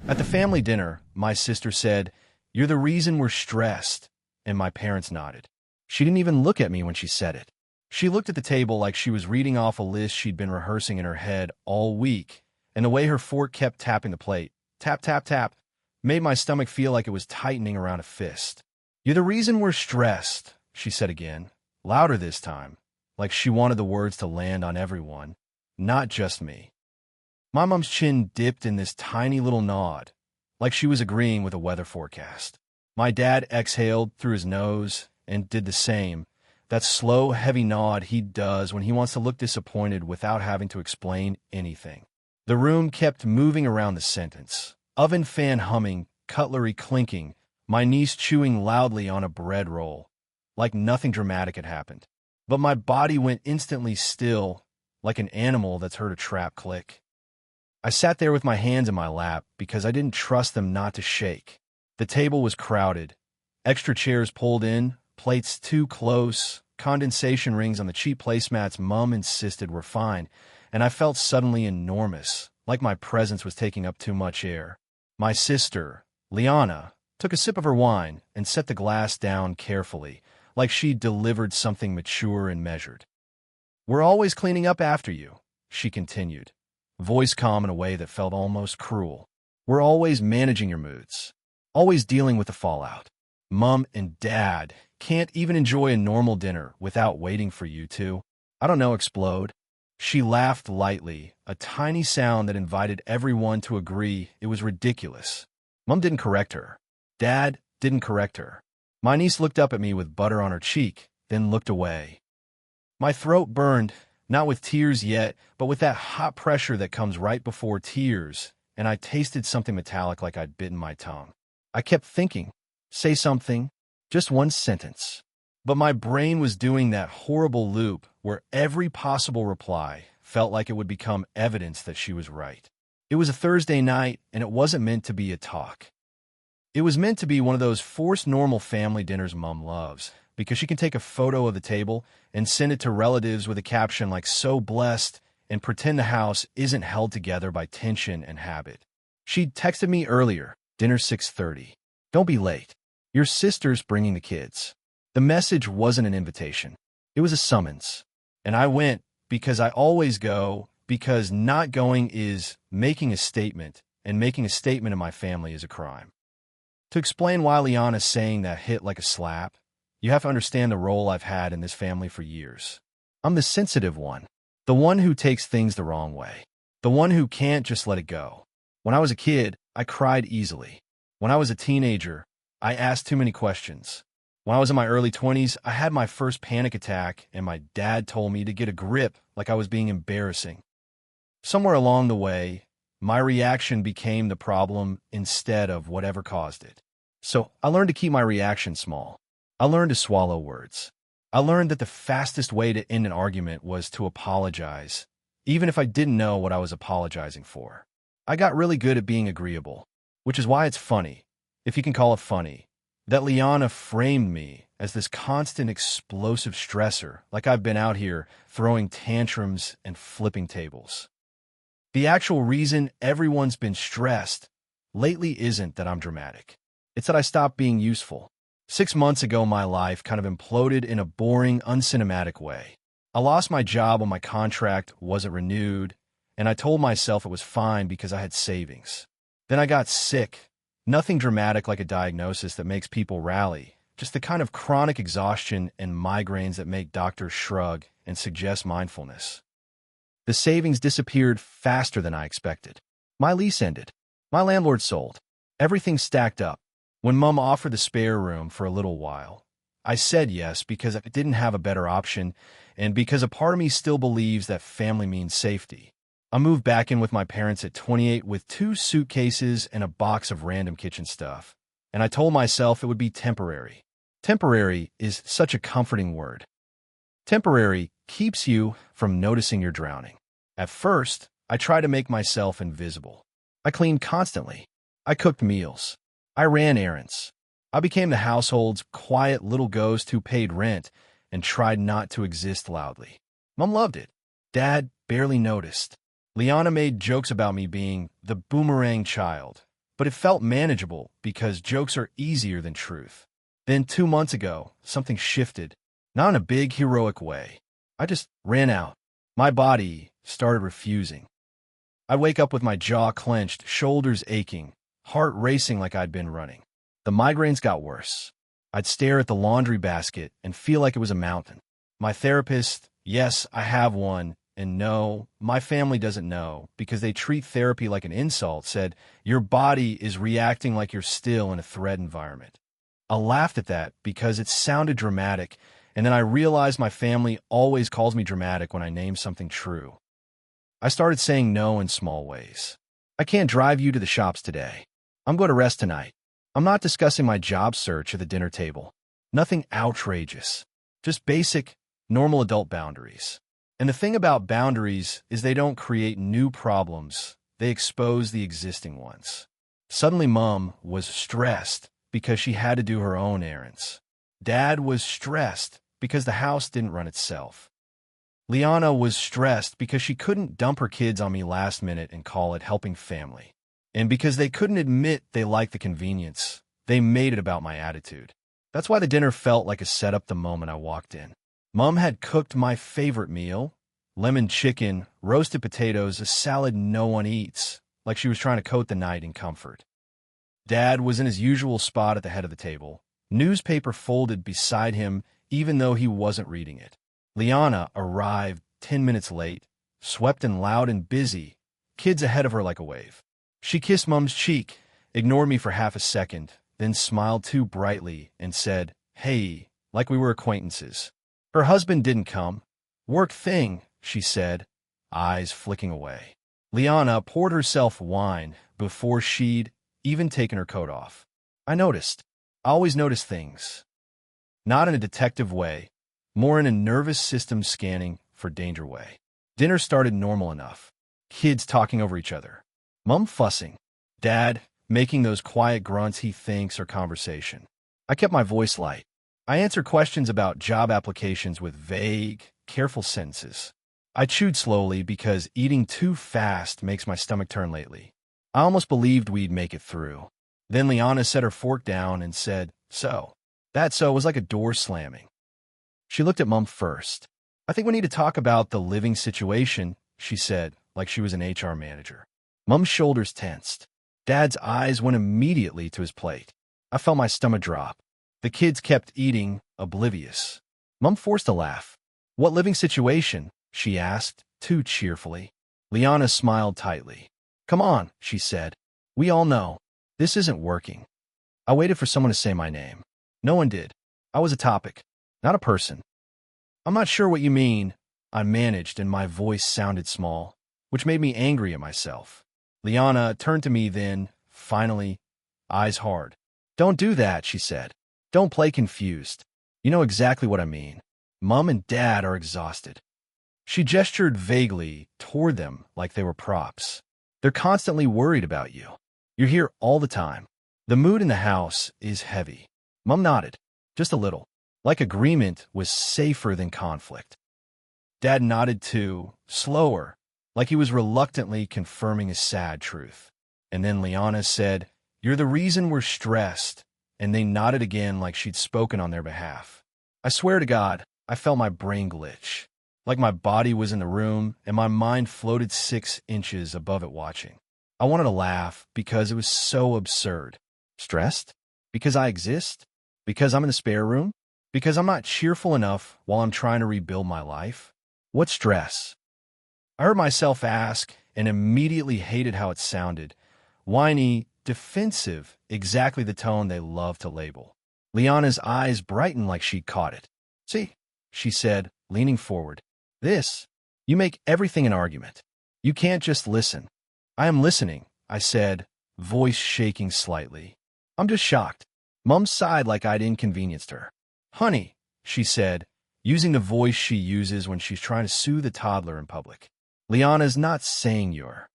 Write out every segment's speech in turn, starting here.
At the family dinner, my sister said, "You're the reason we're stressed," and my parents nodded. She didn't even look at me when she said it. She looked at the table like she was reading off a list she'd been rehearsing in her head all week, and the way her fork kept tapping the plate, tap, tap, tap, made my stomach feel like it was tightening around a fist. "You're the reason we're stressed," she said again, louder this time, like she wanted the words to land on everyone, not just me. My mom's chin dipped in this tiny little nod, like she was agreeing with a weather forecast. My dad exhaled through his nose and did the same, that slow, heavy nod he does when he wants to look disappointed without having to explain anything. The room kept moving around the sentence. Oven fan humming, cutlery clinking, my niece chewing loudly on a bread roll, like nothing dramatic had happened. But my body went instantly still, like an animal that's heard a trap click. I sat there with my hands in my lap because I didn't trust them not to shake. The table was crowded. Extra chairs pulled in, plates too close, condensation rings on the cheap placemats Mom insisted were fine, and I felt suddenly enormous, like my presence was taking up too much air. My sister, Liana, took a sip of her wine and set the glass down carefully, like she'd delivered something mature and measured. "We're always cleaning up after you," she continued, voice calm in a way that felt almost cruel. "We're always managing your moods, always dealing with the fallout. Mom and Dad can't even enjoy a normal dinner without waiting for you to, I don't know, explode." She laughed lightly, a tiny sound that invited everyone to agree it was ridiculous. Mom didn't correct her. Dad didn't correct her. My niece looked up at me with butter on her cheek, then looked away. My throat burned, not with tears yet, but with that hot pressure that comes right before tears, and I tasted something metallic like I'd bitten my tongue. I kept thinking, say something, just one sentence. But my brain was doing that horrible loop where every possible reply felt like it would become evidence that she was right. It was a Thursday night, and it wasn't meant to be a talk. It was meant to be one of those forced normal family dinners Mom loves, because she can take a photo of the table and send it to relatives with a caption like "so blessed" and pretend the house isn't held together by tension and habit. She'd texted me earlier, dinner 6:30. "Don't be late. Your sister's bringing the kids." The message wasn't an invitation. It was a summons. And I went because I always go, because not going is making a statement, and making a statement in my family is a crime. To explain why Liana's saying that hit like a slap, you have to understand the role I've had in this family for years. I'm the sensitive one, the one who takes things the wrong way, the one who can't just let it go. When I was a kid, I cried easily. When I was a teenager, I asked too many questions. When I was in my early 20s, I had my first panic attack, and my dad told me to get a grip like I was being embarrassing. Somewhere along the way, my reaction became the problem instead of whatever caused it. So I learned to keep my reaction small. I learned to swallow words. I learned that the fastest way to end an argument was to apologize, even if I didn't know what I was apologizing for. I got really good at being agreeable, which is why it's funny, if you can call it funny, that Liana framed me as this constant explosive stressor, like I've been out here throwing tantrums and flipping tables. The actual reason everyone's been stressed lately isn't that I'm dramatic. It's that I stopped being useful. 6 months ago, my life kind of imploded in a boring, uncinematic way. I lost my job when my contract wasn't renewed, and I told myself it was fine because I had savings. Then I got sick. Nothing dramatic like a diagnosis that makes people rally, just the kind of chronic exhaustion and migraines that make doctors shrug and suggest mindfulness. The savings disappeared faster than I expected. My lease ended. My landlord sold. Everything stacked up. When Mom offered the spare room for a little while, I said yes because I didn't have a better option and because a part of me still believes that family means safety. I moved back in with my parents at 28 with 2 suitcases and a box of random kitchen stuff, and I told myself it would be temporary. Temporary is such a comforting word. Temporary keeps you from noticing you're drowning. At first, I tried to make myself invisible. I cleaned constantly. I cooked meals. I ran errands. I became the household's quiet little ghost who paid rent and tried not to exist loudly. Mom loved it. Dad barely noticed. Liana made jokes about me being the boomerang child, but it felt manageable because jokes are easier than truth. Then 2 months ago, something shifted, not in a big, heroic way. I just ran out. My body started refusing. I'd wake up with my jaw clenched, shoulders aching, heart racing like I'd been running. The migraines got worse. I'd stare at the laundry basket and feel like it was a mountain. My therapist, yes, I have one, and no, my family doesn't know because they treat therapy like an insult, said, your body is reacting like you're still in a threat environment. I laughed at that because it sounded dramatic, and then I realized my family always calls me dramatic when I name something true. I started saying no in small ways. I can't drive you to the shops today. I'm going to rest tonight. I'm not discussing my job search at the dinner table. Nothing outrageous. Just basic, normal adult boundaries. And the thing about boundaries is they don't create new problems. They expose the existing ones. Suddenly, Mom was stressed because she had to do her own errands. Dad was stressed because the house didn't run itself. Liana was stressed because she couldn't dump her kids on me last minute and call it helping family. And because they couldn't admit they liked the convenience, they made it about my attitude. That's why the dinner felt like a setup the moment I walked in. Mom had cooked my favorite meal, lemon chicken, roasted potatoes, a salad no one eats, like she was trying to coat the night in comfort. Dad was in his usual spot at the head of the table, newspaper folded beside him even though he wasn't reading it. Liana arrived 10 minutes late, swept and loud and busy, kids ahead of her like a wave. She kissed Mom's cheek, ignored me for half a second, then smiled too brightly and said, hey, like we were acquaintances. Her husband didn't come. Work thing, she said, eyes flicking away. Liana poured herself wine before she'd even taken her coat off. I noticed. I always notice things. Not in a detective way, more in a nervous system scanning for danger way. Dinner started normal enough. Kids talking over each other. Mom fussing. Dad making those quiet grunts he thinks are conversation. I kept my voice light. I answered questions about job applications with vague, careful sentences. I chewed slowly because eating too fast makes my stomach turn lately. I almost believed we'd make it through. Then Liana set her fork down and said, so. That so was like a door slamming. She looked at Mom first. I think we need to talk about the living situation, she said, like she was an HR manager. Mom's shoulders tensed. Dad's eyes went immediately to his plate. I felt my stomach drop. The kids kept eating, oblivious. Mom forced a laugh. What living situation? She asked, too cheerfully. Liana smiled tightly. Come on, she said. We all know. This isn't working. I waited for someone to say my name. No one did. I was a topic, not a person. I'm not sure what you mean, I managed, and my voice sounded small, which made me angry at myself. Liana turned to me then, finally, eyes hard. Don't do that, she said. Don't play confused. You know exactly what I mean. Mom and Dad are exhausted. She gestured vaguely toward them like they were props. They're constantly worried about you. You're here all the time. The mood in the house is heavy. Mom nodded, just a little, like agreement was safer than conflict. Dad nodded too, slower, like he was reluctantly confirming a sad truth. And then Liana said, you're the reason we're stressed, and they nodded again like she'd spoken on their behalf. I swear to God, I felt my brain glitch, like my body was in the room and my mind floated 6 inches above it watching. I wanted to laugh because it was so absurd. Stressed? Because I exist? Because I'm in the spare room? Because I'm not cheerful enough while I'm trying to rebuild my life? What stress? I heard myself ask and immediately hated how it sounded. Whiny, defensive, exactly the tone they love to label. Liana's eyes brightened like she'd caught it. See, she said, leaning forward. This, you make everything an argument. You can't just listen. I am listening, I said, voice shaking slightly. I'm just shocked. Mom sighed like I'd inconvenienced her. Honey, she said, using the voice she uses when she's trying to soothe a toddler in public. Liana's not saying you're.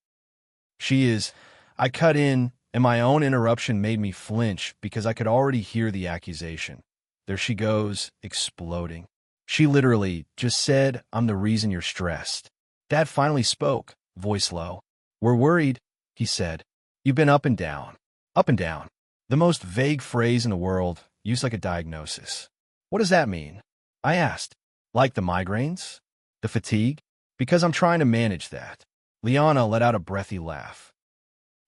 She is. I cut in, and my own interruption made me flinch because I could already hear the accusation. There she goes, exploding. She literally just said, I'm the reason you're stressed. Dad finally spoke, voice low. We're worried, he said. You've been up and down. Up and down. The most vague phrase in the world, used like a diagnosis. What does that mean? I asked. Like the migraines? The fatigue? Because I'm trying to manage that. Liana let out a breathy laugh.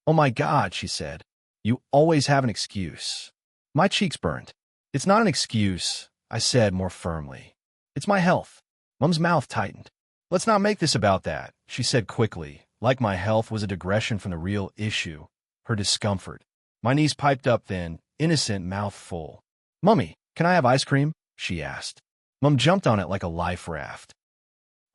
Oh my God, she said. You always have an excuse. My cheeks burned. It's not an excuse, I said more firmly. It's my health. Mom's mouth tightened. Let's not make this about that, she said quickly, like my health was a digression from the real issue, her discomfort. My niece piped up then, innocent, mouth full. Mummy, can I have ice cream? She asked. Mum jumped on it like a life raft.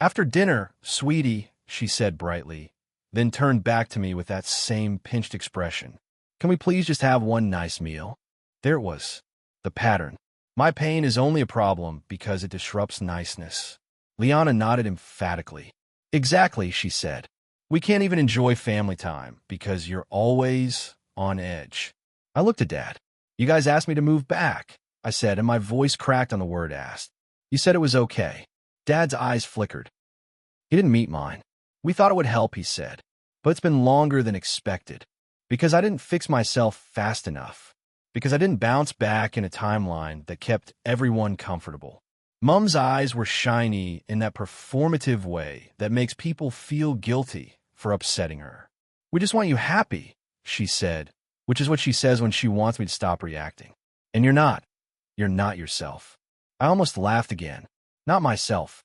After dinner, sweetie, she said brightly, then turned back to me with that same pinched expression. Can we please just have one nice meal? There it was. The pattern. My pain is only a problem because it disrupts niceness. Liana nodded emphatically. Exactly, she said. We can't even enjoy family time because you're always on edge. I looked at Dad. You guys asked me to move back, I said, and my voice cracked on the word asked. You said it was okay. Dad's eyes flickered. He didn't meet mine. We thought it would help, he said. But it's been longer than expected. Because I didn't fix myself fast enough. Because I didn't bounce back in a timeline that kept everyone comfortable. Mum's eyes were shiny in that performative way that makes people feel guilty for upsetting her. We just want you happy, she said, which is what she says when she wants me to stop reacting. And you're not. You're not yourself. I almost laughed again. Not myself.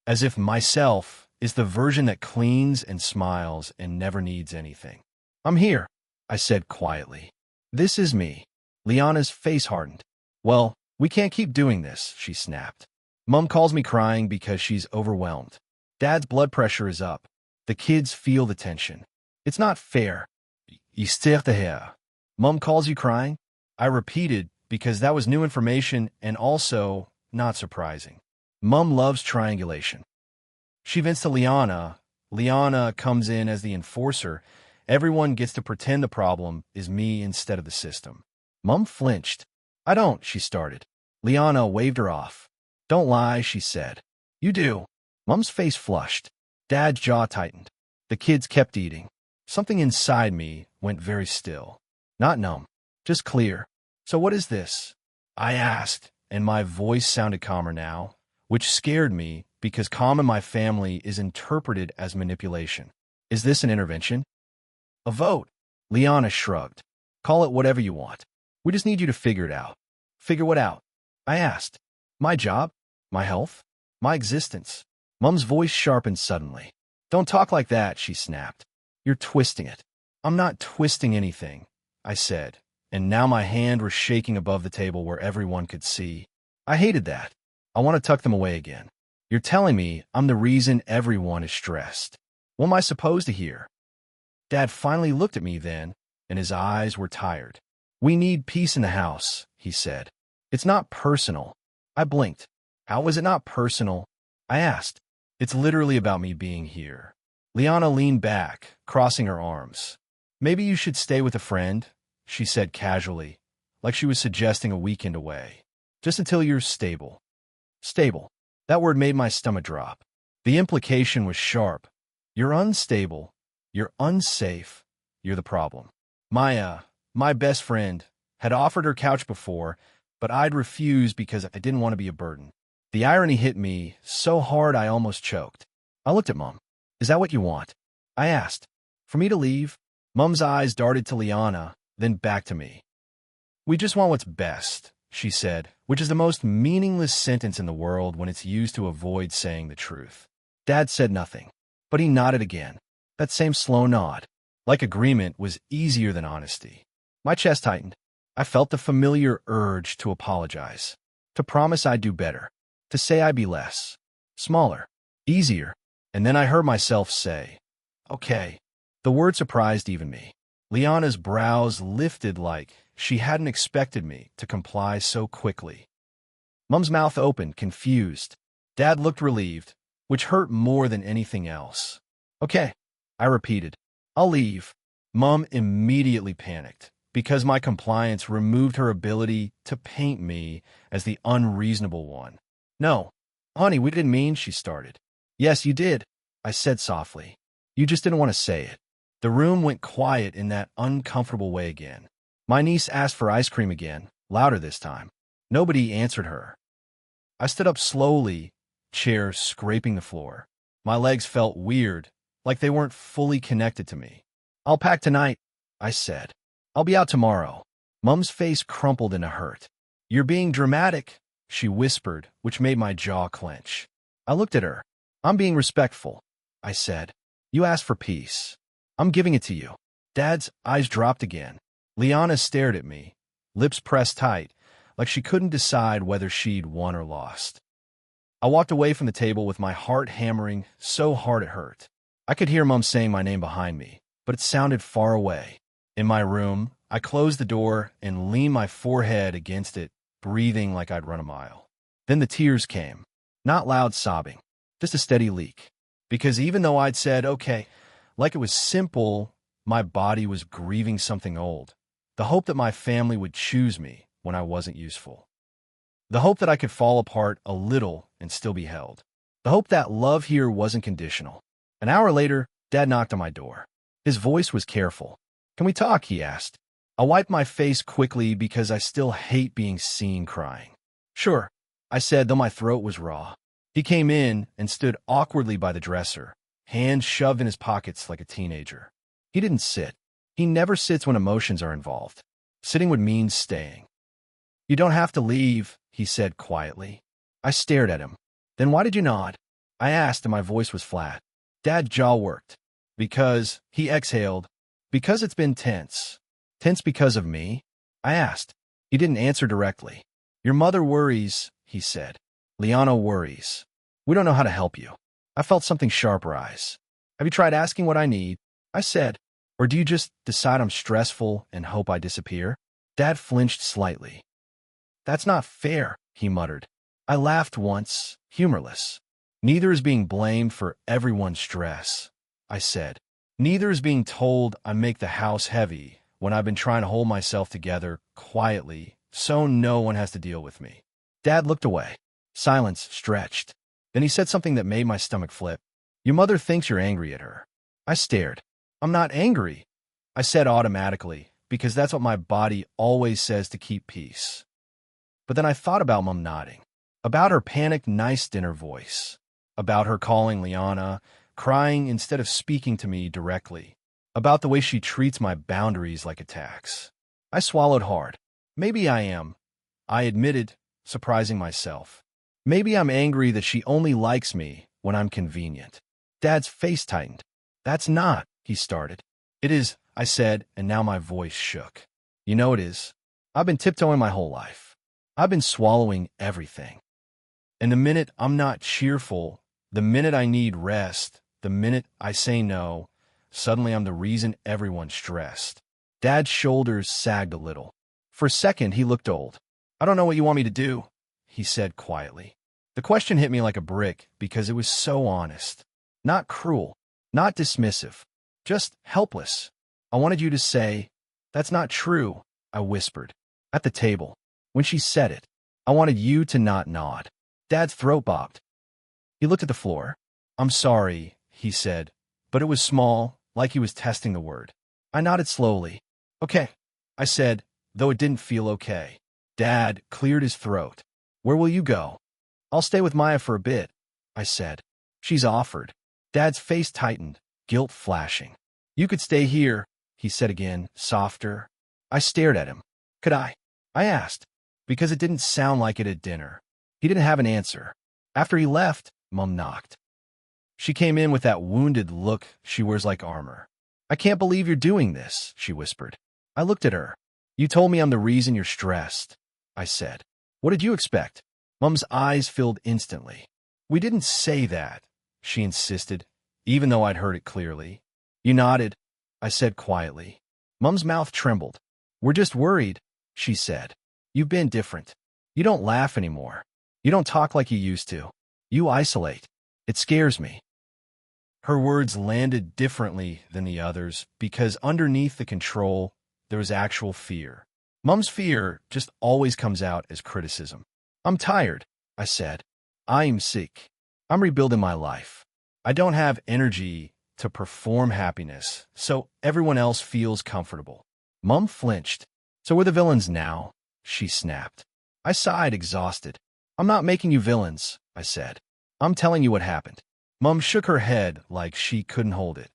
As if myself is the version that cleans and smiles and never needs anything. I'm here, I said quietly. This is me. Liana's face hardened. Well, we can't keep doing this, she snapped. Mum calls me crying because she's overwhelmed. Dad's blood pressure is up. The kids feel the tension. It's not fair. Mum calls you crying? I repeated because that was new information and also not surprising. Mum loves triangulation. She vents to Liana. Liana comes in as the enforcer. Everyone gets to pretend the problem is me instead of the system. Mum flinched. I don't, she started. Liana waved her off. Don't lie, she said. You do. Mum's face flushed. Dad's jaw tightened. The kids kept eating. Something inside me went very still. Not numb, just clear. So what is this? I asked, and my voice sounded calmer now, which scared me because calm in my family is interpreted as manipulation. Is this an intervention? A vote. Liana shrugged. Call it whatever you want. We just need you to figure it out. Figure what out? I asked. My job? My health? My existence? Mum's voice sharpened suddenly. Don't talk like that, she snapped. You're twisting it. I'm not twisting anything, I said, and now my hand was shaking above the table where everyone could see. I hated that. I want to tuck them away again. You're telling me I'm the reason everyone is stressed. What am I supposed to hear? Dad finally looked at me then, and his eyes were tired. We need peace in the house, he said. It's not personal. I blinked. How was it not personal? I asked. It's literally about me being here. Liana leaned back, crossing her arms. Maybe you should stay with a friend, she said casually, like she was suggesting a weekend away. Just until you're stable. Stable. That word made my stomach drop. The implication was sharp. You're unstable. You're unsafe. You're the problem. My best friend, had offered her couch before, but I'd refused because I didn't want to be a burden. The irony hit me so hard I almost choked. I looked at Mum. Is that what you want? I asked. For me to leave? Mum's eyes darted to Liana, then back to me. We just want what's best, she said, which is the most meaningless sentence in the world when it's used to avoid saying the truth. Dad said nothing, but he nodded again. That same slow nod, like agreement, was easier than honesty. My chest tightened. I felt the familiar urge to apologize, to promise I'd do better, to say I'd be less, smaller, easier, and then I heard myself say, okay. The word surprised even me. Liana's brows lifted like she hadn't expected me to comply so quickly. Mum's mouth opened, confused. Dad looked relieved, which hurt more than anything else. Okay, I repeated. I'll leave. Mum immediately panicked because my compliance removed her ability to paint me as the unreasonable one. No, honey, we didn't mean, she started. Yes, you did, I said softly. You just didn't want to say it. The room went quiet in that uncomfortable way again. My niece asked for ice cream again, louder this time. Nobody answered her. I stood up slowly, chair scraping the floor. My legs felt weird, like they weren't fully connected to me. I'll pack tonight, I said. I'll be out tomorrow. Mom's face crumpled into hurt. You're being dramatic, she whispered, which made my jaw clench. I looked at her. I'm being respectful, I said. You asked for peace. I'm giving it to you. Dad's eyes dropped again. Liana stared at me, lips pressed tight, like she couldn't decide whether she'd won or lost. I walked away from the table with my heart hammering so hard it hurt. I could hear Mom saying my name behind me, but it sounded far away. In my room, I closed the door and leaned my forehead against it, breathing like I'd run a mile. Then the tears came. Not loud sobbing, just a steady leak. Because even though I'd said, okay, like it was simple, my body was grieving something old. The hope that my family would choose me when I wasn't useful. The hope that I could fall apart a little and still be held. The hope that love here wasn't conditional. An hour later, Dad knocked on my door. His voice was careful. Can we talk? He asked. I wiped my face quickly because I still hate being seen crying. Sure, I said, though my throat was raw. He came in and stood awkwardly by the dresser, hands shoved in his pockets like a teenager. He didn't sit. He never sits when emotions are involved. Sitting would mean staying. You don't have to leave, he said quietly. I stared at him. Then why did you nod? I asked, and my voice was flat. Dad's jaw worked. Because, he exhaled, because it's been tense. Tense because of me? I asked. He didn't answer directly. Your mother worries, he said. Liana worries. We don't know how to help you. I felt something sharp rise. Have you tried asking what I need? I said. Or do you just decide I'm stressful and hope I disappear? Dad flinched slightly. That's not fair, he muttered. I laughed once, humorless. Neither is being blamed for everyone's stress, I said. Neither is being told I make the house heavy when I've been trying to hold myself together quietly so no one has to deal with me. Dad looked away. Silence stretched. Then he said something that made my stomach flip. Your mother thinks you're angry at her. I stared. I'm not angry, I said automatically, because that's what my body always says to keep peace. But then I thought about Mom nodding, about her panicked nice dinner voice, about her calling Liana, crying instead of speaking to me directly, about the way she treats my boundaries like attacks. I swallowed hard. Maybe I am, I admitted, surprising myself. Maybe I'm angry that she only likes me when I'm convenient. Dad's face tightened. That's not, he started. It is, I said, and now my voice shook. You know it is. I've been tiptoeing my whole life. I've been swallowing everything. And the minute I'm not cheerful, the minute I need rest, the minute I say no, suddenly I'm the reason everyone's stressed. Dad's shoulders sagged a little. For a second, he looked old. I don't know what you want me to do, he said quietly. The question hit me like a brick because it was so honest. Not cruel, not dismissive, just helpless. I wanted you to say, that's not true, I whispered. At the table. When she said it, I wanted you to not nod. Dad's throat bobbed. He looked at the floor. I'm sorry, he said, but it was small, like he was testing the word. I nodded slowly. Okay, I said, though it didn't feel okay. Dad cleared his throat. Where will you go? I'll stay with Maya for a bit, I said. She's offered. Dad's face tightened, guilt flashing. You could stay here, he said again, softer. I stared at him. Could I? I asked, because it didn't sound like it at dinner. He didn't have an answer. After he left, Mom knocked. She came in with that wounded look she wears like armor. I can't believe you're doing this, she whispered. I looked at her. You told me I'm the reason you're stressed, I said. What did you expect? Mom's eyes filled instantly. We didn't say that, she insisted, even though I'd heard it clearly. You nodded, I said quietly. Mom's mouth trembled. We're just worried, she said. You've been different. You don't laugh anymore. You don't talk like you used to. You isolate. It scares me. Her words landed differently than the others because underneath the control, there was actual fear. Mom's fear just always comes out as criticism. I'm tired, I said. I'm sick. I'm rebuilding my life. I don't have energy to perform happiness so everyone else feels comfortable. Mom flinched. So we're the villains now, she snapped. I sighed, exhausted. I'm not making you villains, I said. I'm telling you what happened. Mom shook her head like she couldn't hold it.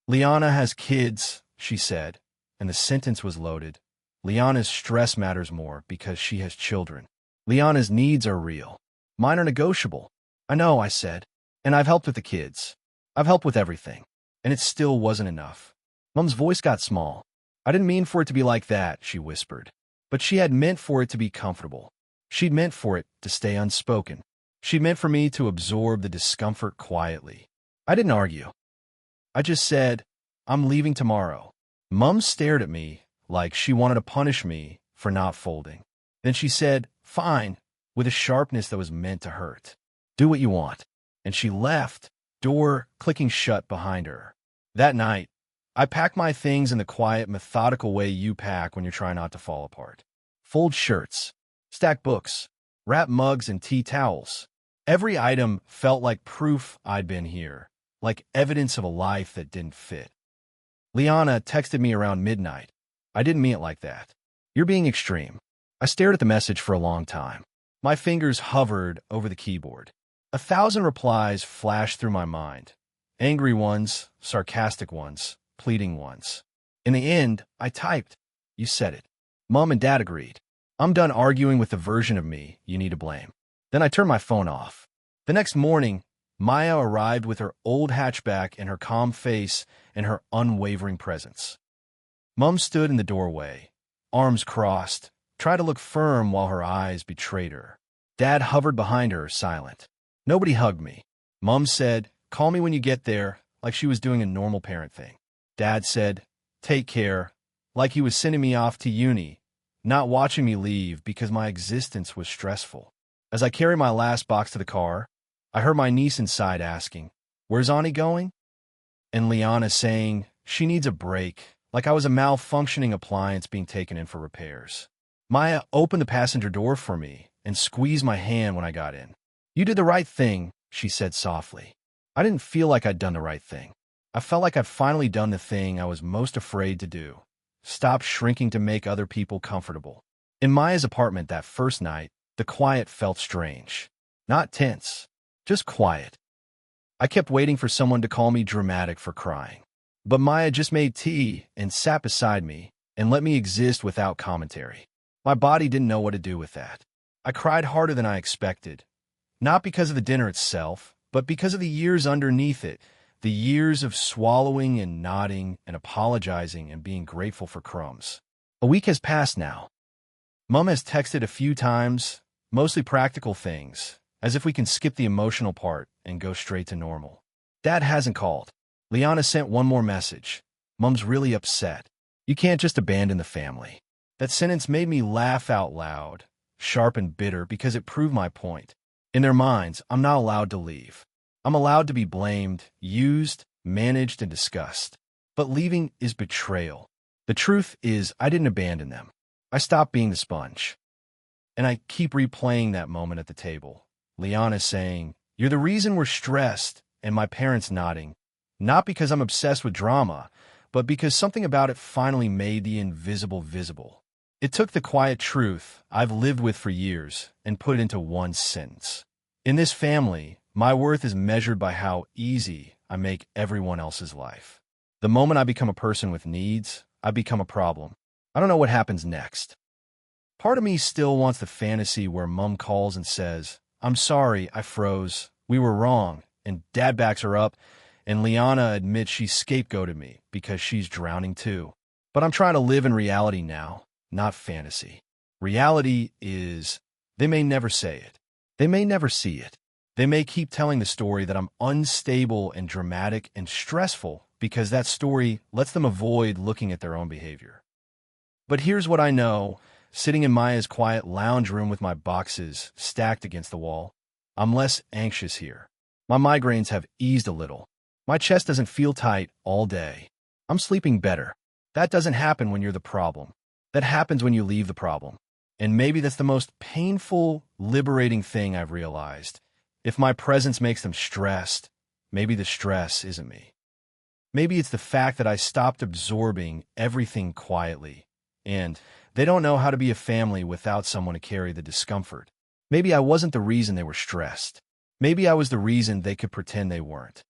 Liana has kids, she said, and the sentence was loaded. Liana's stress matters more because she has children. Liana's needs are real. Mine are negotiable. I know, I said. And I've helped with the kids. I've helped with everything. And it still wasn't enough. Mom's voice got small. I didn't mean for it to be like that, she whispered. But she had meant for it to be comfortable. She'd meant for it to stay unspoken. She'd meant for me to absorb the discomfort quietly. I didn't argue. I just said, I'm leaving tomorrow. Mom stared at me like she wanted to punish me for not folding. Then she said, fine, with a sharpness that was meant to hurt. Do what you want. And she left, door clicking shut behind her. That night, I packed my things in the quiet, methodical way you pack when you're trying not to fall apart. Fold shirts, stack books, wrap mugs and tea towels. Every item felt like proof I'd been here, like evidence of a life that didn't fit. Liana texted me around midnight. I didn't mean it like that. You're being extreme. I stared at the message for a long time. My fingers hovered over the keyboard. 1,000 replies flashed through my mind. Angry ones, sarcastic ones, pleading ones. In the end, I typed, you said it. Mom and Dad agreed. I'm done arguing with the version of me you need to blame. Then I turned my phone off. The next morning, Maya arrived with her old hatchback and her calm face and her unwavering presence. Mom stood in the doorway, arms crossed, tried to look firm while her eyes betrayed her. Dad hovered behind her, silent. Nobody hugged me. Mom said, call me when you get there, like she was doing a normal parent thing. Dad said, take care, like he was sending me off to uni, not watching me leave because my existence was stressful. As I carried my last box to the car, I heard my niece inside asking, where's Ani going? And Liana saying, she needs a break, like I was a malfunctioning appliance being taken in for repairs. Maya opened the passenger door for me and squeezed my hand when I got in. You did the right thing, she said softly. I didn't feel like I'd done the right thing. I felt like I'd finally done the thing I was most afraid to do. Stop shrinking to make other people comfortable. In Maya's apartment that first night, the quiet felt strange. Not tense, just quiet. I kept waiting for someone to call me dramatic for crying. But Maya just made tea and sat beside me and let me exist without commentary. My body didn't know what to do with that. I cried harder than I expected. Not because of the dinner itself, but because of the years underneath it. The years of swallowing and nodding and apologizing and being grateful for crumbs. A week has passed now. Mom has texted a few times, mostly practical things, as if we can skip the emotional part and go straight to normal. Dad hasn't called. Liana sent one more message. Mom's really upset. You can't just abandon the family. That sentence made me laugh out loud, sharp and bitter, because it proved my point. In their minds, I'm not allowed to leave. I'm allowed to be blamed, used, managed, and discussed. But leaving is betrayal. The truth is, I didn't abandon them. I stopped being the sponge. And I keep replaying that moment at the table. Liana saying, you're the reason we're stressed, and my parents nodding. Not because I'm obsessed with drama, but because something about it finally made the invisible visible. It took the quiet truth I've lived with for years and put it into one sentence. In this family, my worth is measured by how easy I make everyone else's life. The moment I become a person with needs, I become a problem. I don't know what happens next. Part of me still wants the fantasy where Mom calls and says, I'm sorry, I froze, we were wrong, and Dad backs her up, and Liana admits she scapegoated me because she's drowning too. But I'm trying to live in reality now, not fantasy. Reality is, they may never say it. They may never see it. They may keep telling the story that I'm unstable and dramatic and stressful because that story lets them avoid looking at their own behavior. But here's what I know, sitting in Maya's quiet lounge room with my boxes stacked against the wall, I'm less anxious here. My migraines have eased a little. My chest doesn't feel tight all day. I'm sleeping better. That doesn't happen when you're the problem. That happens when you leave the problem. And maybe that's the most painful, liberating thing I've realized. If my presence makes them stressed, maybe the stress isn't me. Maybe it's the fact that I stopped absorbing everything quietly, and they don't know how to be a family without someone to carry the discomfort. Maybe I wasn't the reason they were stressed. Maybe I was the reason they could pretend they weren't.